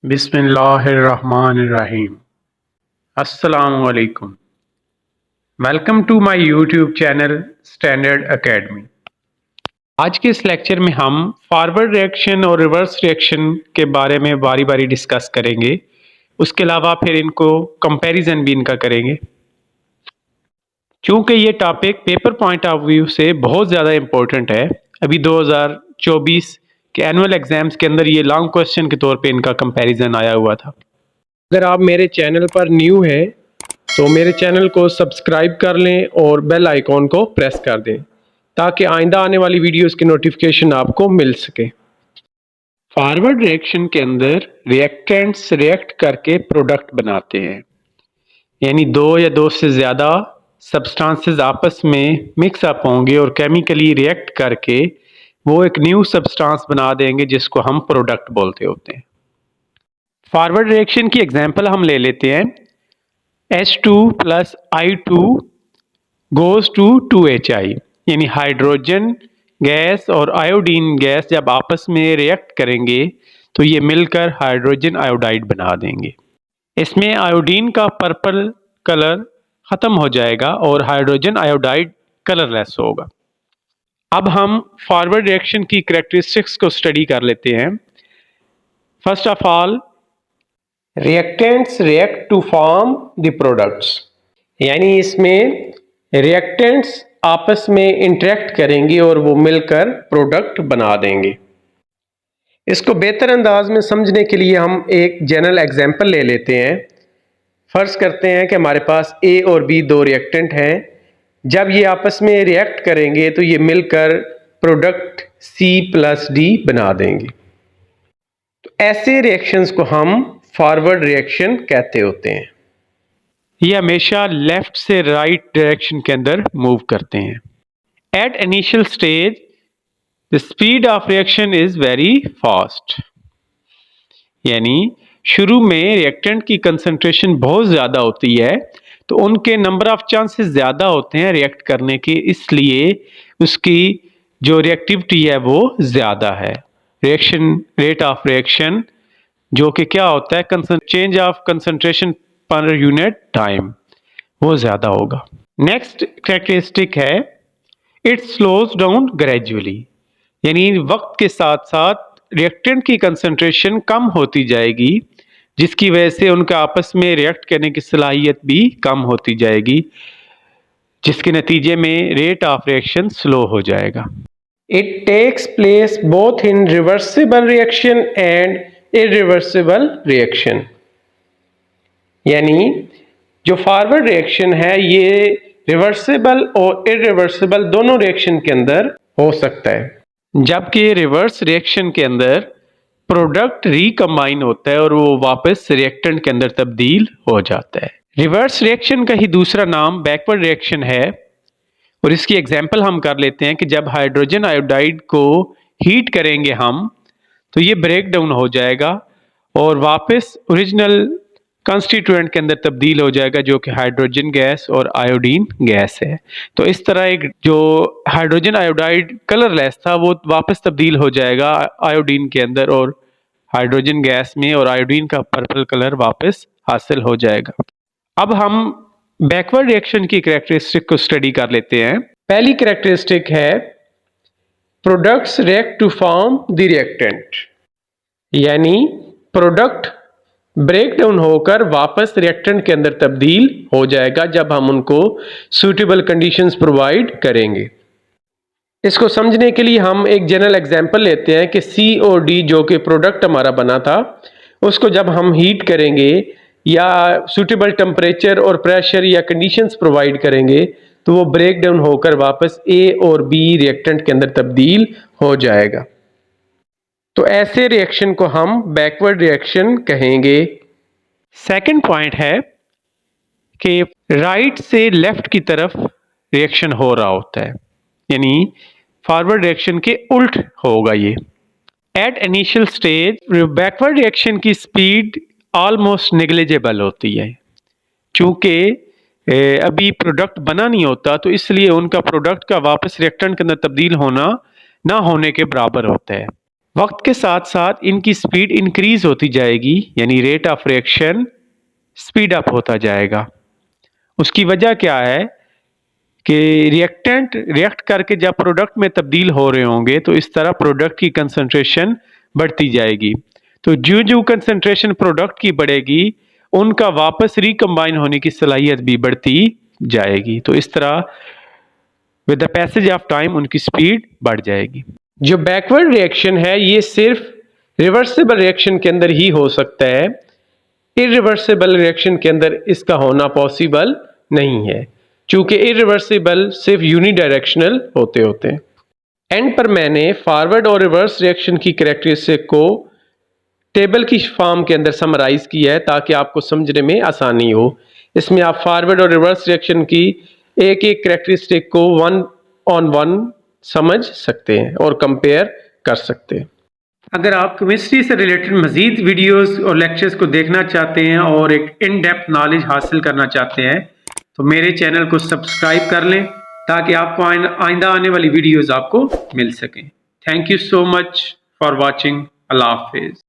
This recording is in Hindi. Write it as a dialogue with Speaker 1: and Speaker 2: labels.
Speaker 1: बिस्मिल्लाहिर्रहमानिर्रहीम। अस्सलामुअलैकुम। Welcome to my YouTube channel Standard Academy. आज के इस लेक्चर में हम फॉरवर्ड रिएक्शन और रिवर्स रिएक्शन के बारे में बारी बारी डिस्कस करेंगे। उसके अलावा फिर इनको कंपैरिजन भी इनका करेंगे। चूँकि ये topic paper point of view से बहुत ज़्यादा इम्पोर्टेंट है, अभी 2024 के एनुअल एग्जाम्स के अंदर ये लॉन्ग क्वेश्चन के तौर पे इनका कंपैरिजन आया हुआ था। अगर आप मेरे चैनल पर न्यू हैं तो मेरे चैनल को सब्सक्राइब कर लें और बेल आइकॉन को प्रेस कर दें ताकि आइंदा आने वाली वीडियोस की नोटिफिकेशन आपको मिल सके। फॉरवर्ड रिएक्शन के अंदर रिएक्टेंट्स रिएक्ट करके प्रोडक्ट बनाते हैं, यानी दो या दो से ज़्यादा सब्सटेंसेस आपस में मिक्सअप होंगे और केमिकली रिएक्ट करके वो एक न्यू सब्सटेंस बना देंगे जिसको हम प्रोडक्ट बोलते होते हैं। फॉरवर्ड रिएक्शन की एग्जांपल हम ले लेते हैं। H2 plus I2 goes to 2HI, यानी हाइड्रोजन गैस और आयोडीन गैस जब आपस में रिएक्ट करेंगे तो ये मिलकर हाइड्रोजन आयोडाइड बना देंगे। इसमें आयोडीन का पर्पल कलर ख़त्म हो जाएगा और हाइड्रोजन आयोडाइड कलरलेस होगा। अब हम फॉरवर्ड रिएक्शन की कैरेक्टरिस्टिक्स को स्टडी कर लेते हैं। First of all, reactants react to form the products, यानी इसमें रिएक्टेंट्स आपस में इंटरेक्ट करेंगे और वो मिलकर प्रोडक्ट बना देंगे। इसको बेहतर अंदाज में समझने के लिए हम एक जनरल एग्जांपल ले लेते हैं। फर्ज करते हैं कि हमारे पास ए और बी दो रिएक्टेंट हैं। जब ये आपस में रिएक्ट करेंगे तो ये मिलकर प्रोडक्ट C प्लस D बना देंगे। तो ऐसे रिएक्शंस को हम फॉरवर्ड रिएक्शन कहते होते हैं। ये हमेशा लेफ्ट से राइट डायरेक्शन के अंदर मूव करते हैं। At initial stage the speed of reaction is very fast, यानी शुरू में रिएक्टेंट की कंसंट्रेशन बहुत ज़्यादा होती है तो उनके नंबर ऑफ चांसेस ज़्यादा होते हैं रिएक्ट करने के, इसलिए उसकी जो रिएक्टिविटी है वो ज़्यादा है। रिएक्शन रेट ऑफ रिएक्शन जो कि क्या होता है, change of concentration per unit time, वो ज़्यादा होगा। नेक्स्ट कैरेक्टरिस्टिक है इट स्लोज डाउन ग्रेजुअली, यानी वक्त के साथ साथ रिएक्टेंट की कंसंट्रेशन कम होती जाएगी जिसकी वजह से उनका आपस में रिएक्ट करने की सलाहियत भी कम होती जाएगी, जिसके नतीजे में रेट ऑफ रिएक्शन स्लो हो जाएगा। It takes place both in reversible reaction and irreversible reaction, यानी जो फॉरवर्ड रिएक्शन है ये रिवर्सिबल और इरिवर्सिबल दोनों रिएक्शन के अंदर हो सकता है, जबकि रिवर्स रिएक्शन के अंदर प्रोडक्ट रिकम्बाइन होता है और वो वापस रिएक्टेंट के अंदर तब्दील हो जाता है। रिवर्स रिएक्शन का ही दूसरा नाम बैकवर्ड रिएक्शन है और इसकी एग्जांपल हम कर लेते हैं कि जब हाइड्रोजन आयोडाइड को हीट करेंगे हम तो ये ब्रेक डाउन हो जाएगा और वापस ओरिजिनल कॉन्स्टिट्यूएंट के अंदर तब्दील हो जाएगा जो कि हाइड्रोजन गैस और आयोडीन गैस है। तो इस तरह एक जो हाइड्रोजन आयोडाइड कलरलेस था वो वापस तब्दील हो जाएगा आयोडीन के अंदर और हाइड्रोजन गैस में, और आयोडीन का पर्पल कलर वापस हासिल हो जाएगा। अब हम बैकवर्ड रिएक्शन की कैरेक्टरिस्टिक को स्टडी कर लेते हैं। पहली कैरेक्टरिस्टिक है products react to form the reactant, यानी प्रोडक्ट ब्रेक डाउन होकर वापस रिएक्टेंट के अंदर तब्दील हो जाएगा जब हम उनको सूटेबल कंडीशंस प्रोवाइड करेंगे। इसको समझने के लिए हम एक जनरल एग्जांपल लेते हैं कि C और D जो कि प्रोडक्ट हमारा बना था उसको जब हम हीट करेंगे या सूटेबल टेम्परेचर और प्रेशर या कंडीशंस प्रोवाइड करेंगे तो वो ब्रेक डाउन होकर वापस A और B रिएक्टेंट के अंदर तब्दील हो जाएगा। तो ऐसे रिएक्शन को हम बैकवर्ड रिएक्शन कहेंगे। सेकंड पॉइंट है कि राइट से लेफ्ट की तरफ रिएक्शन हो रहा होता है, यानी फॉरवर्ड रिएक्शन के उल्ट होगा ये। At initial stage backward reaction की स्पीड ऑलमोस्ट नेग्लिजिबल होती है, चूँकि अभी प्रोडक्ट बना नहीं होता तो इसलिए उनका प्रोडक्ट का वापस रिएक्टेंट के अंदर तब्दील होना ना होने के बराबर होता है। वक्त के साथ साथ इनकी स्पीड इंक्रीज होती जाएगी, यानी rate of reaction speed up होता जाएगा। उसकी वजह क्या है कि रिएक्टेंट रिएक्ट करके जब प्रोडक्ट में तब्दील हो रहे होंगे तो इस तरह प्रोडक्ट की कंसंट्रेशन बढ़ती जाएगी। तो जो जो कंसंट्रेशन प्रोडक्ट की बढ़ेगी उनका वापस रिकम्बाइन होने की सलाहियत भी बढ़ती जाएगी। तो इस तरह with the passage of time उनकी स्पीड बढ़ जाएगी। जो बैकवर्ड रिएक्शन है ये सिर्फ रिवर्सिबल रिएक्शन के अंदर ही हो सकता है, इरिवर्सिबल रिएक्शन के अंदर इसका होना पॉसिबल नहीं है, चूंकि इरिवर्सिबल सिर्फ यूनिडायरेक्शनल होते हैं। एंड पर मैंने फॉरवर्ड और रिवर्स रिएक्शन की कैरेक्टरिस्टिक को टेबल की फॉर्म के अंदर समराइज किया है ताकि आपको समझने में आसानी हो। इसमें आप फॉरवर्ड और रिवर्स रिएक्शन की एक एक कैरेक्टरिस्टिक को 1 on 1 समझ सकते हैं और कंपेयर कर सकते हैं। अगर आप केमिस्ट्री से रिलेटेड मजीद वीडियोस और लेक्चर्स को देखना चाहते हैं और एक इन डेप्थ नॉलेज हासिल करना चाहते हैं तो मेरे चैनल को सब्सक्राइब कर लें ताकि आपको आइंदा आने वाली वीडियोस आपको मिल सकें। Thank you so much for watching. अल्लाह हाफिज़।